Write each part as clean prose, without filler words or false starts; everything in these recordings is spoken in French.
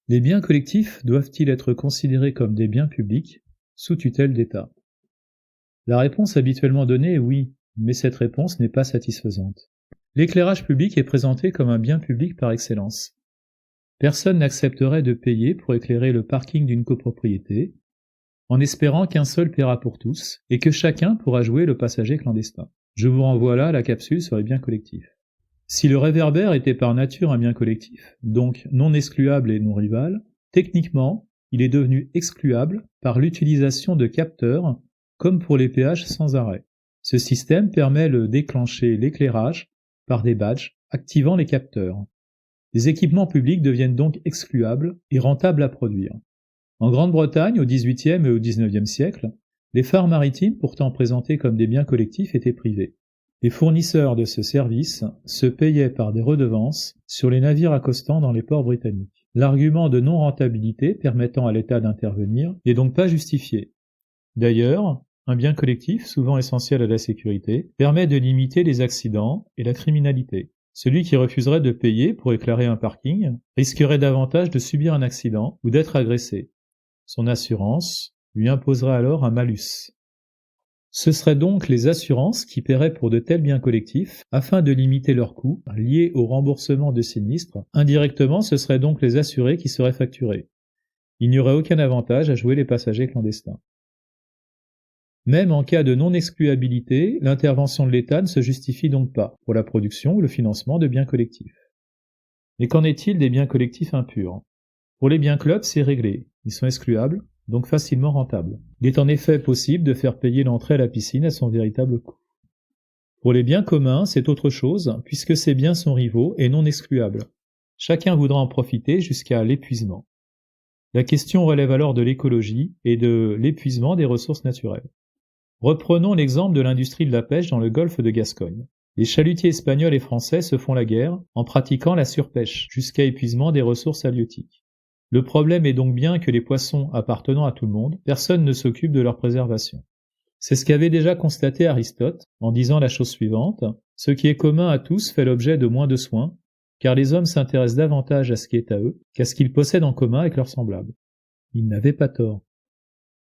Les biens collectifs doivent-ils être considérés comme des biens publics, sous tutelle d'État? La réponse habituellement donnée est oui, mais cette réponse n'est pas satisfaisante. L'éclairage public est présenté comme un bien public par excellence. Personne n'accepterait de payer pour éclairer le parking d'une copropriété, en espérant qu'un seul paiera pour tous, et que chacun pourra jouer le passager clandestin. Je vous renvoie là à la capsule sur les biens collectifs. Si le réverbère était par nature un bien collectif, donc non excluable et non rival, techniquement, il est devenu excluable par l'utilisation de capteurs, comme pour les péages sans arrêt. Ce système permet de déclencher l'éclairage par des badges activant les capteurs. Les équipements publics deviennent donc excluables et rentables à produire. En Grande-Bretagne, au XVIIIe et au XIXe siècle, les phares maritimes, pourtant présentés comme des biens collectifs, étaient privés. Les fournisseurs de ce service se payaient par des redevances sur les navires accostant dans les ports britanniques. L'argument de non-rentabilité permettant à l'État d'intervenir n'est donc pas justifié. D'ailleurs, un bien collectif, souvent essentiel à la sécurité, permet de limiter les accidents et la criminalité. Celui qui refuserait de payer pour éclairer un parking risquerait davantage de subir un accident ou d'être agressé. Son assurance lui imposerait alors un malus. Ce seraient donc les assurances qui paieraient pour de tels biens collectifs afin de limiter leurs coûts liés au remboursement de sinistres. Indirectement, ce seraient donc les assurés qui seraient facturés. Il n'y aurait aucun avantage à jouer les passagers clandestins. Même en cas de non-excluabilité, l'intervention de l'État ne se justifie donc pas pour la production ou le financement de biens collectifs. Mais qu'en est-il des biens collectifs impurs? Pour les biens clubs, c'est réglé. Ils sont excluables, donc facilement rentables. Il est en effet possible de faire payer l'entrée à la piscine à son véritable coût. Pour les biens communs, c'est autre chose, puisque ces biens sont rivaux et non excluables. Chacun voudra en profiter jusqu'à l'épuisement. La question relève alors de l'écologie et de l'épuisement des ressources naturelles. Reprenons l'exemple de l'industrie de la pêche dans le golfe de Gascogne. Les chalutiers espagnols et français se font la guerre en pratiquant la surpêche, jusqu'à épuisement des ressources halieutiques. Le problème est donc bien que les poissons appartenant à tout le monde, personne ne s'occupe de leur préservation. C'est ce qu'avait déjà constaté Aristote en disant la chose suivante: ce qui est commun à tous fait l'objet de moins de soins, car les hommes s'intéressent davantage à ce qui est à eux qu'à ce qu'ils possèdent en commun avec leurs semblables. Il n'avait pas tort.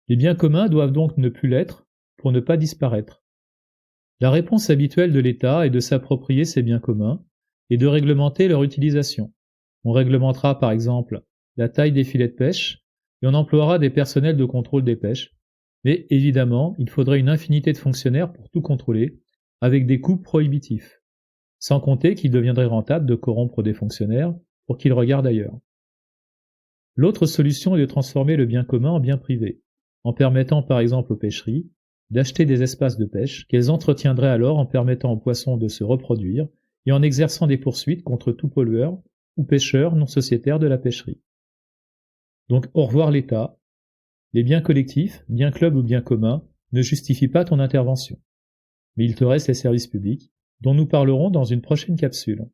Les biens communs doivent donc ne plus l'être pour ne pas disparaître. La réponse habituelle de l'État est de s'approprier ces biens communs et de réglementer leur utilisation. On réglementera par exemple la taille des filets de pêche et on emploiera des personnels de contrôle des pêches. Mais évidemment, il faudrait une infinité de fonctionnaires pour tout contrôler, avec des coûts prohibitifs. Sans compter qu'il deviendrait rentable de corrompre des fonctionnaires pour qu'ils regardent ailleurs. L'autre solution est de transformer le bien commun en bien privé, en permettant par exemple aux pêcheries d'acheter des espaces de pêche qu'elles entretiendraient alors en permettant aux poissons de se reproduire et en exerçant des poursuites contre tout pollueur ou pêcheur non sociétaire de la pêcherie. Donc au revoir l'État. Les biens collectifs, biens clubs ou biens communs, ne justifient pas ton intervention. Mais il te reste les services publics, dont nous parlerons dans une prochaine capsule.